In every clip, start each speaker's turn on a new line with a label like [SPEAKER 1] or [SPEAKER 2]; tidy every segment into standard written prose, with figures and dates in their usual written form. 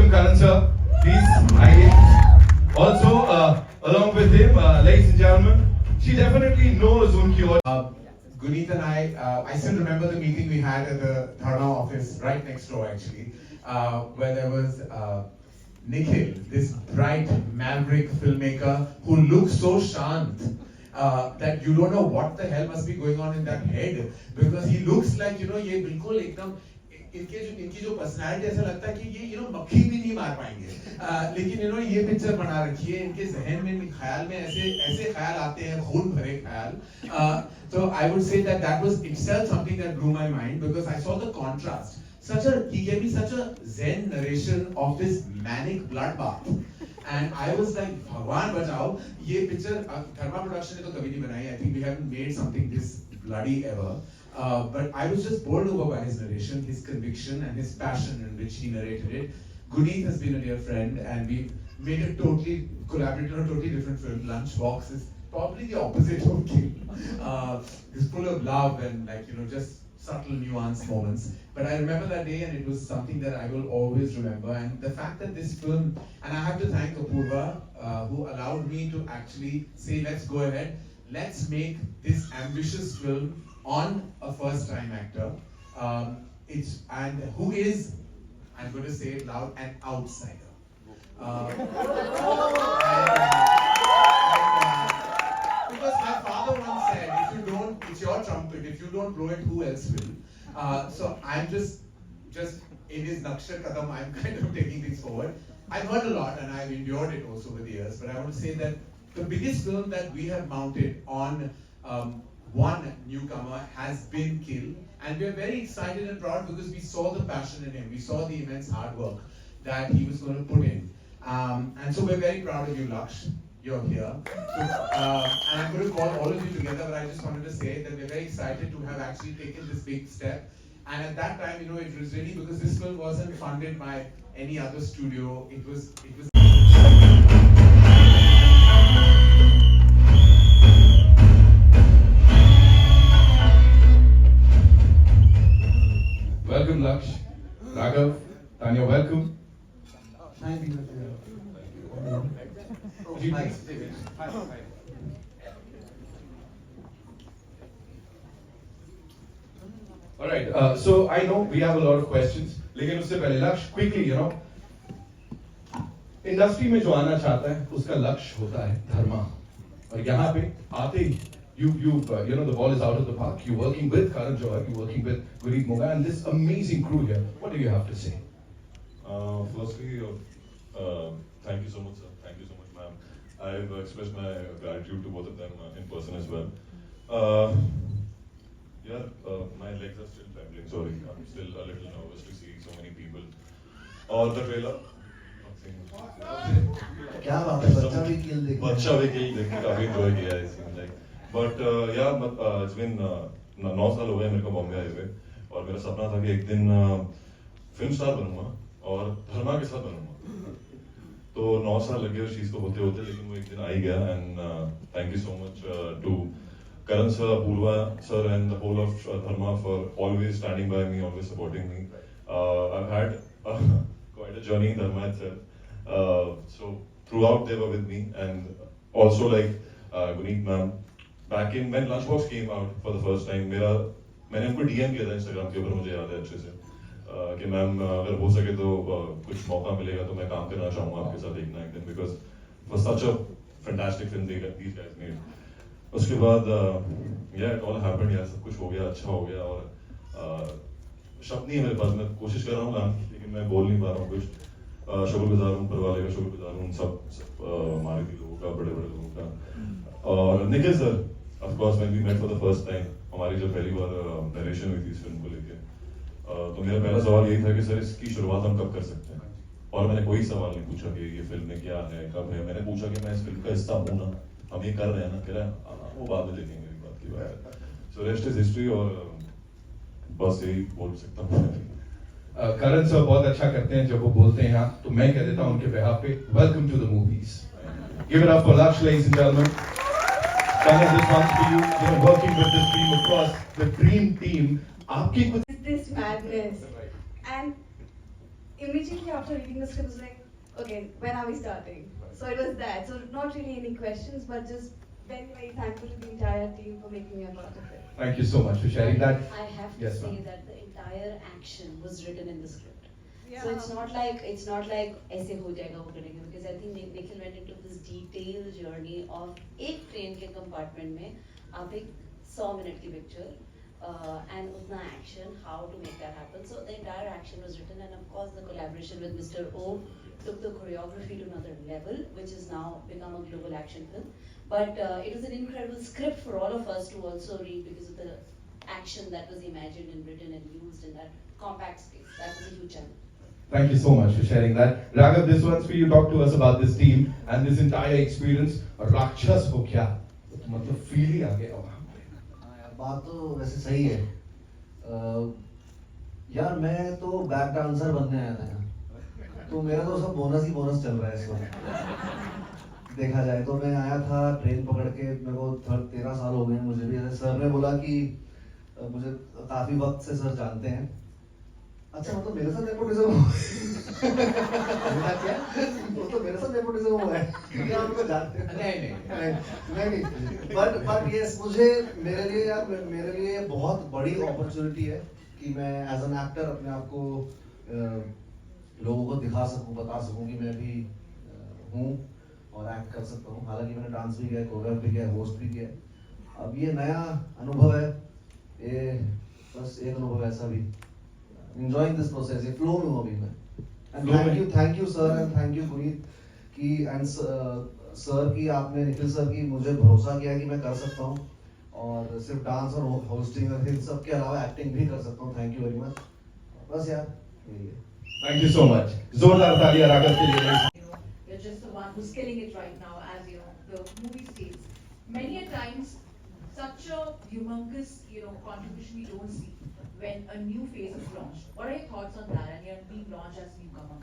[SPEAKER 1] welcome Karan sir. Please, also, along with him, ladies and gentlemen, she definitely knows unki aur.
[SPEAKER 2] Guneet and I still remember the meeting we had at the Dharma office right next door actually, where there was Nikhil, this bright maverick filmmaker who looks so shant that you don't know what the hell must be going on in that head, because he looks like, you know, ये बिल्कुल एकदम इनकी जो personality ऐसा लगता है कि ये मक्खी भी नहीं मार पाएंगे, लेकिन इन्होंने ये पिक्चर बना रखी है, इनके जहन में ख्याल में ऐसे ख्याल आते हैं, खून भरे ख्याल. So I would say that was itself something that blew my mind, because I saw the contrast. He gave me such a zen narration of this manic bloodbath, and I was like, भगवान बचाओ, ये picture Dharma Production ने तो कभी नहीं बनाई. I think we haven't made something this bloody ever. But I was just bowled over by his narration, his conviction, and his passion in which he narrated it. Guneet has been a dear friend, and we made a collaborated on a totally different film. Lunchbox is probably the opposite of Kill. It's full of love and, like, you know, just subtle nuanced moments. But I remember that day, and it was something that I will always remember. And the fact that this film, and I have to thank Apurva, who allowed me to actually say, let's go ahead, let's make this ambitious film on a first-time actor. And who is, I'm going to say it loud, an outsider. Because my father once said, if you don't, it's your trumpet, if you don't blow it, who else will? So I'm just in his Naksha Kadam, I'm kind of taking things forward. I've heard a lot and I've endured it also over the years, but I want to say that the biggest film that we have mounted on one newcomer has been Kill, and we're very excited and proud because we saw the passion in him, we saw the immense hard work that he was going to put in, and so we're very proud of you, Laksh. You're here. So, and I'm going to call all of you together, but I just wanted to say that we're very excited to have actually taken this big step. And at that time, you know, it was really because this film wasn't funded by any other studio. It was.
[SPEAKER 1] Welcome Laksh, Raghav, Tanya, welcome.
[SPEAKER 3] Thank you.
[SPEAKER 1] Alright, so I know we have a lot of questions, लेकिन उससे पहले लक्ष्य quickly, you know, industry में जो आना चाहता है उसका लक्ष्य होता है धर्मा, और यहाँ पे आते ही you know, the ball is out of the park. You're working with Karan Johar, you're working with Guneet Monga and this amazing crew here. What do you have to say?
[SPEAKER 4] Firstly, thank you so much, sir. Thank you so much, ma'am. I've expressed my gratitude to both of them in person as well. My legs are still trembling. Sorry, I'm still a little nervous to see so many people. Or the trailer.
[SPEAKER 3] क्या बात है, बच्चा भी किल देखने
[SPEAKER 4] काफी enjoy किया है, it seems like. But it's been 9 साल हो गए मेरे को बॉम्बे आए हुए, और मेरा सपना था कि एक दिन फिल्म स्टार बनूंगा और धर्मा के साथ बनूंगा. तो 9 साल लगे उस चीज को होते होते, लेकिन वो एक दिन आ ही गया. And thank you so much to Karan sir, Apurva sir, and the whole of Dharma for always standing by me, always supporting me. I've had quite a journey in Dharma itself. So throughout they were with me, and also like Guneet ma'am, back in when Lunchbox came out for the first time, मैंने उनको DM किया था Instagram के ऊपर, मुझे याद है अच्छे से, कि मैम अगर हो सके तो कुछ मौका मिलेगा तो मैं काम करना चाहूँगा आपके साथ एक ना एक दिन, because it was such a fantastic film these guys made. उसके बाद it all happened, यार सब कुछ हो गया, अच्छा हो गया, और शब्द नहीं है मेरे पास, मैं कोशिश कर रहा हूँ गाने की, लेकिन मैं बोल नहीं पा रहा हूँ कुछ. शुक्रगुजार हूँ ऊपर वाले का, शुक्रगुजार हूँ सब हमारे भी लोगों का, बड़े बड़े लोगों का. और Nikhil sir, of course when we met for the first time, हमारी जब पहली बार नरेशन हुई थी इस फिल्म को लेके, तो मेरा पहला सवाल यही था कि सर इसकी शुरुआत हम कब कर सकते हैं. और मैंने कोई सवाल नहीं पूछा कि ये फिल्म में क्या है, कब है. मैंने पूछा कि मैं इस फिल्म का हिस्सा हूँ ना, हम ये कर रहे हैं ना, कह रहे हैं वो बाद में देखेंगे, मेरी बात की बात है. सो रेस्ट इज हिस्ट्री, और बस यही बोल सकता हूँ.
[SPEAKER 1] करण सर बहुत अच्छा करते हैं जब वो बोलते हैं हाँ, तो मैं कह देता हूँ उनके बिहाफ पे, welcome to the movies. Give it up for Laksh, ladies and gentlemen. Tanya, this one's for you. You know, working with this team, of course, the dream team. आपकी कुछ
[SPEAKER 5] this madness, and immediately after reading the script, it was like, okay, when are we starting? So it was that. So not really any questions, but just very, very thankful to the entire team for making me a part of it.
[SPEAKER 1] Thank you so much for sharing that.
[SPEAKER 6] I have to
[SPEAKER 1] Yes,
[SPEAKER 6] say
[SPEAKER 1] ma'am.
[SPEAKER 6] that the entire action was written in the script.
[SPEAKER 5] Yeah.
[SPEAKER 6] So it's not like ऐसे हो जाएगा वो करेंगे, because I think Nikhil went into this detailed journey of एक train के compartment में आप एक 100 मिनट की picture and उतना action, how to make that happen. So the entire action was written, and of course the collaboration with Mr. O took the choreography to another level, which has now become a global action film. But it was an incredible script for all of us to also read because of the action that was imagined and written and used in that compact space. That was a huge challenge.
[SPEAKER 1] Thank you so much for sharing that. Raghav, this one's for you. Talk to us about this team and this entire experience. राक्षस हो क्या? मतलब feel ही आ गया वहाँ पे।
[SPEAKER 3] हाँ यार, बात तो वैसे सही है। यार मैं तो बैक डांसर बनने आया था यहाँ, तो मेरा तो सब बोनस ही बोनस चल रहा है इस वक्त। देखा जाए तो मैं आया था ट्रेन पकड़ के, मेरे को 13 साल हो गए मुझे भी। ऐसे सर ने बोला कि मुझे काफी वक्त से सर जानते हैं। अच्छा, मतलब मेरे साथ नेपोटिज्म क्या? वो तो मेरे साथ नेपोटिज्म हुआ है क्योंकि आप उनको जानते हैं। नहीं, बट यस, मुझे मेरे लिए यार, मेरे लिए बहुत बड़ी अपॉर्चुनिटी है कि मैं एज एन एक्टर अपने आप को लोगों को दिखा सकूं, बता सकूं कि मैं भी हूँ और एक्ट कर सकता हूँ। हालांकि मैंने डांस भी किया, कोरियोग्राफ भी किया, होस्ट भी किया। अब ये नया अनुभव है, ये बस एक अनुभव ऐसा भी। Enjoying this process, ये flow में हूँ अभी मैं। And thank you sir and thank you Puneet कि and sir की, आपने निखिल सर की मुझे भरोसा किया कि मैं कर सकता हूँ और सिर्फ डांस और होस्टिंग और फिर सब के अलावा एक्टिंग भी कर सकता हूँ। Thank you very much. बस यार यही है।
[SPEAKER 1] Thank you so much. जोरदार तालियां राघव के लिए।
[SPEAKER 7] You're just the one who's killing it right now, as you know, the movie states. Many a times, such a humongous, contribution we don't see when a new phase is launched. What are your thoughts on that? And you're being launched as newcomer.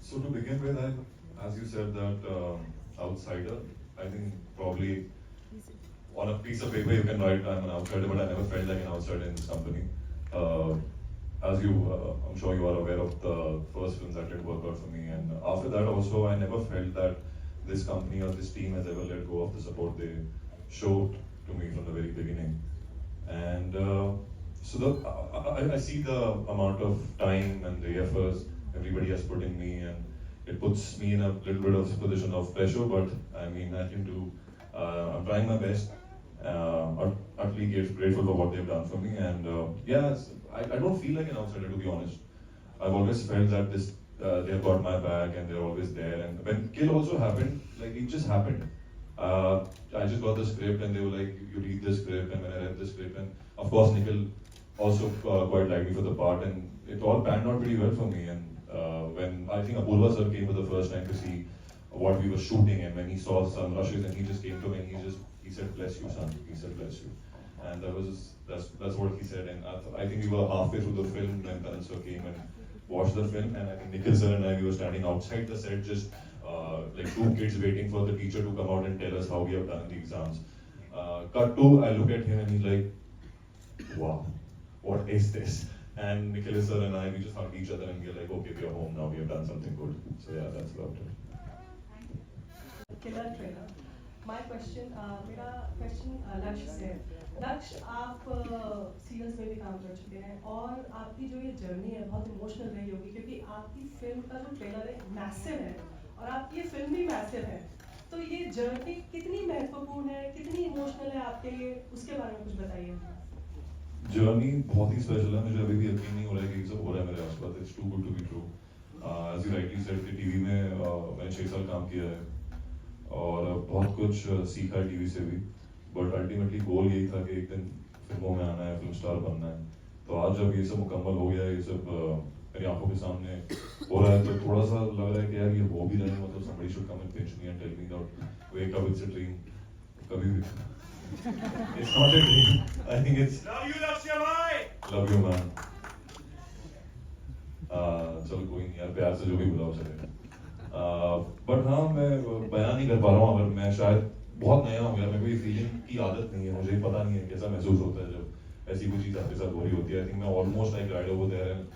[SPEAKER 4] So to begin with, as you said that outsider, I think probably on a piece of paper you can write I'm an outsider, but I never felt like an outsider in this company. As you, I'm sure you are aware of the first films that didn't work out for me, and after that also I never felt that this company or this team has ever let go of the support they showed to me from the very beginning. And so I see the amount of time and the efforts everybody has put in me, and it puts me in a little bit of a position of pressure, but I mean I can do, I'm trying my best, utterly grateful for what they've done for me, and I don't feel like an outsider, to be honest. I've always felt that this they've got my back and they're always there, and when Kill also happened, like it just happened. I just got the script and they were like, you read the script, and when I read the script, and of course Nikhil also quite liked me for the part, and it all panned out pretty well for me. And when I think Apurva sir came for the first time to see what we were shooting, and when he saw some rushes, and he just came to me and he said, bless you son, he said bless you, and that's what he said. And I think we were halfway through the film when Karan sir came and watched the film, and I think Nikhil sir and I, we were standing outside the set just like two kids waiting for the teacher to come out and tell us how we have done the exams. Cut to, I look at him and he's like, wow, what is this? And Nikhil sir and I, we just hugged each other and we were like, okay, we are home now, we have done something good. So yeah, that's about it.
[SPEAKER 8] Killer trailer. My question, मेरा question लक्ष्य से है। लक्ष्य, आप serials में भी काम कर चुके हैं और आपकी जो ये जर्नी है बहुत इमोशनल रही होगी, क्योंकि आपकी फिल्म का जो ट्रेलर है मैसिव है और आपकी ये फिल्म भी मैसिव है। तो ये जर्नी कितनी महत्वपूर्ण है, कितनी इमोशनल है आपके लिए, उसके बारे में कुछ बताइए।
[SPEAKER 4] जर्नी बहुत ही स्पेशल है, मुझे अभी भी यकीन नहीं हो रहा है कि ये सब हो रहा है मेरे आसपास। It's too good to be true. As you rightly said कि टीवी में मैंने 6 साल काम किया है और बहुत कुछ सीखा है टीवी से भी, बट अल्टीमेटली गोल यही था कि एक दिन फिल्मों में आना है, फिल्म स्टार बनना है। तो आज जब ये सब मुकम्मल हो गया, ये सब मेरी आंखों के सामने हो रहा है, तो थोड़ा सा लग रहा है कि यार ये हो भी रहा है, मतलब somebody should come and pinch me and tell me that wake up, it's a dream. कभी भी it's not a dream. I think it's love you Lakshya bhai, love you man. चलो कोई नहीं यार, प्यार से जो भी बुलाओ चलेगा। बट हाँ, मैं बयान नहीं कर पा रहा हूँ, अगर मैं शायद बहुत नया हूँ यार, मेरे को ये फीलिंग की आदत नहीं है, मुझे पता नहीं है कैसा महसूस होता है जब ऐसी कोई चीज़ आपके साथ हो रही होती है। आई थिंक मैं almost like ride over there,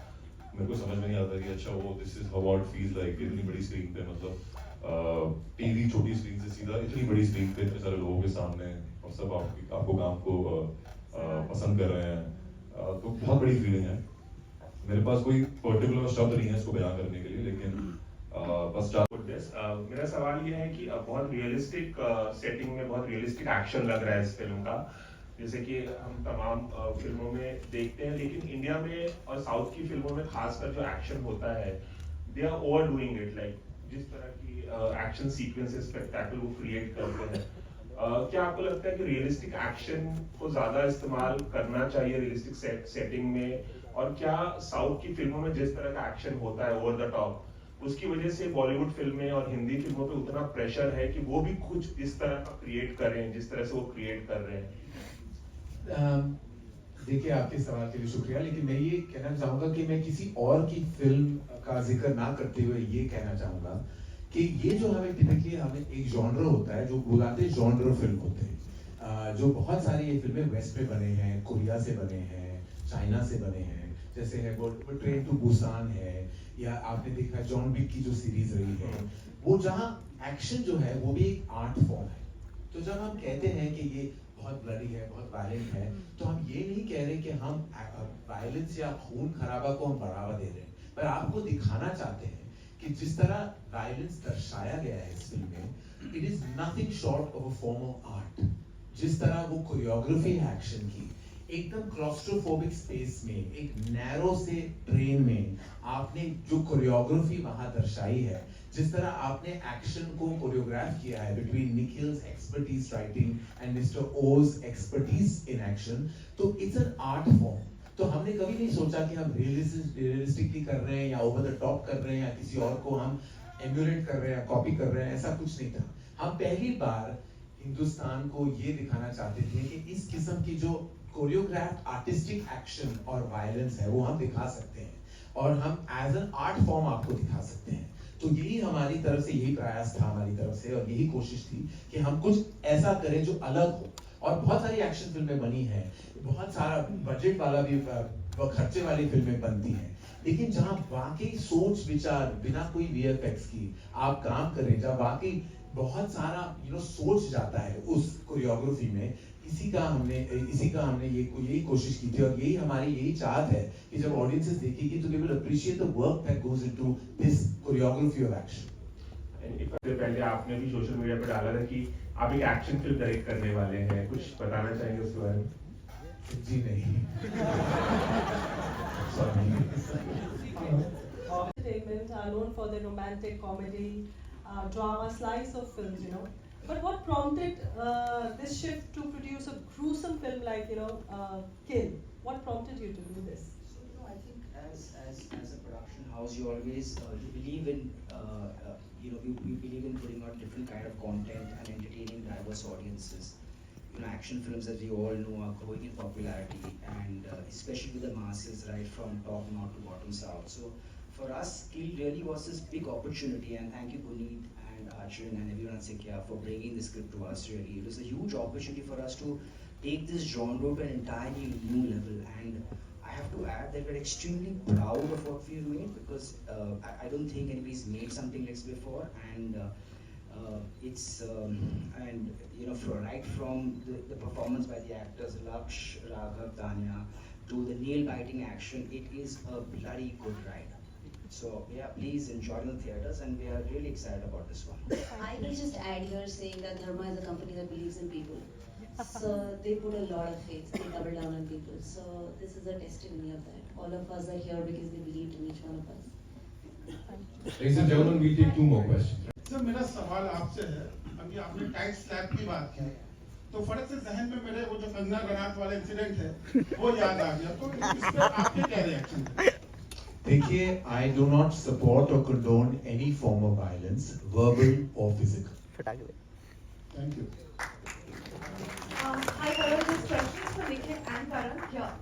[SPEAKER 4] मेरे को समझ में नहीं आता कि अच्छा वो this is how it feels like इतनी बड़ी स्क्रीन पे, मतलब टीवी छोटी स्क्रीन से सीधा इतनी बड़ी स्क्रीन पे इतने सारे लोगों के सामने और सब आपको काम को पसंद कर रहे हैं, तो बहुत बड़ी फीलिंग है। मेरे पास कोई पर्टिकुलर शब्द नहीं है इसको बयान करने के लिए, लेकिन बस
[SPEAKER 9] मेरा सवाल ये है कि बहुत रियलिस्टिक सेटिंग में बहुत रियलिस्टिक एक्शन लग रहा है इस फिल्म का, जैसे कि हम तमाम फिल्मों में देखते हैं, लेकिन इंडिया में और साउथ की फिल्मों में खासकर जो एक्शन होता है they are over doing it, like जिस तरह की एक्शन सीक्वेंसेस स्पेक्टेकल वो क्रिएट करते हैं। क्या आपको लगता है कि रियलिस्टिक एक्शन को ज्यादा इस्तेमाल करना चाहिए रियलिस्टिक सेटिंग में, और क्या साउथ की फिल्मों में जिस तरह का एक्शन होता है ओवर द टॉप, उसकी वजह से बॉलीवुड फिल्में और हिंदी फिल्मों पे उतना प्रेशर है कि वो भी कुछ इस तरह का क्रिएट करें जिस तरह से वो क्रिएट कर रहे हैं?
[SPEAKER 2] देखिए, आपके सवाल के लिए शुक्रिया, लेकिन मैं ये कहना चाहूंगा कि मैं किसी और की फिल्म का जिक्र ना करते हुए ये कहना चाहूंगा कि ये जो हमें टिपिकली हमें एक जॉनर होता है जो बुलाते हैं जॉनर फिल्म होते हैं, जो बहुत सारी ये फिल्में वेस्ट में बने हैं, कोरिया से बने हैं, चाइना से बने हैं, जैसे है वो ट्रेन टू बुसान है, या आपने देखा जॉन विक की जो सीरीज रही है, वो जहाँ एक्शन जो है वो भी एक आर्ट फॉर्म है। तो जब हम कहते हैं कि ये बहुत ब्लडी है, बहुत वायलेंट है, तो हम ये नहीं कह रहे कि हम वायलेंस या खून खराबा को हम बढ़ावा दे रहे हैं, पर आपको दिखाना चाहते हैं कि जिस तरह वायलेंस दर्शाया गया है इस फिल्म में, it is nothing short of a form of art. जिस तरह वो कोरियोग्राफी है एक्शन की, एकदम क्लॉस्ट्रोफोबिक स्पेस में, एक नैरो से ट्रेन में आपने जो कोरियोग्राफी वहां दर्शाई है, जिस तरह आपने एक्शन को कोरियोग्राफ किया है between Nikhil's expertise writing and mister Oz expertise in action, तो इट्स एन आर्ट फॉर्म। तो हमने कभी नहीं सोचा कि हम रियलिस्टिकली कर रहे हैं या ओवर द टॉप कर रहे हैं या किसी और को हम एम्यूलेट कर रहे हैं, कॉपी कर रहे हैं, ऐसा कुछ नहीं था। हम पहली बार हिंदुस्तान को ये दिखाना चाहते थे कि इस किस्म की जो कोरियोग्राफ आर्टिस्टिक एक्शन और वायलेंस है वो हम दिखा सकते हैं, और हम एज एन आर्ट फॉर्म आपको दिखा सकते हैं। तो यही हमारी तरफ से, यही प्रयास था हमारी तरफ से, और यही कोशिश थी कि हम कुछ ऐसा करें जो अलग हो। और बहुत सारी एक्शन फिल्में बनी हैं, बहुत सारा बजट वाला भी खर्चे वाली फिल्में बनती हैं, लेकिन जहाँ वाकई सोच विचार बिना कोई वीएफएक्स की आप काम करें, जहाँ वाकई बहुत सारा सोच जाता है उस कोरियोग्राफी में, इसी का हमने यही कोशिश की थी, और यही चाहत है कि जब ऑडियंसेस देखेगी तो they will appreciate the work that goes into this choreography of action.
[SPEAKER 9] पहले आपने भी सोशल मीडिया पे डाला था कि आप एक एक्शन फिल्म डायरेक्ट करने वाले हैं, कुछ बताना चाहेंगे उसके बारे में?
[SPEAKER 2] जी नहीं।
[SPEAKER 8] Entertainment are known for their romantic comedy, drama, slice of films, you know. But what prompted this shift to produce a gruesome film like, Kill? What prompted you to do this?
[SPEAKER 10] So, I think as a production house, you always you believe in we believe in putting out different kind of content and entertaining diverse audiences. Action films, as we all know, are growing in popularity, and especially with the masses, right from top north to bottom south. So for us, Kill really was this big opportunity, and thank you Puneet and Arjun and everyone at Sikya for bringing this script to us. Really, it was a huge opportunity for us to take this genre to an entirely new level, and I have to add that we're extremely proud of what we've made, because I don't think anybody's made something like this before, and it's right from the performance by the actors Laksh, Raghav, Tanya, to the nail-biting action, it is a bloody good ride. So yeah, please enjoy in the theaters, and we are really excited about this one.
[SPEAKER 6] I will just add here saying that Dharma is a company that believes in people. So they put a lot of faith, they double down on people. So this is a testimony of that. All of us are here because they believed in each one of us.
[SPEAKER 1] Ladies and gentlemen, we take 2 more questions.
[SPEAKER 11] Sir, मेरा सवाल आपसे है, अभी आपने tight slap की बात की, तो फर्क से जहन में मेरे वो जो कंगना रनौत वाला इंसिडेंट है वो याद आ गया, तो इस पे आपके क्या रिएक्शन है?
[SPEAKER 2] देखिए, I do not support or condone any form of violence, verbal or physical.
[SPEAKER 11] Thank you.
[SPEAKER 5] Hi, Karan. This question is for Nikhil and Karan here.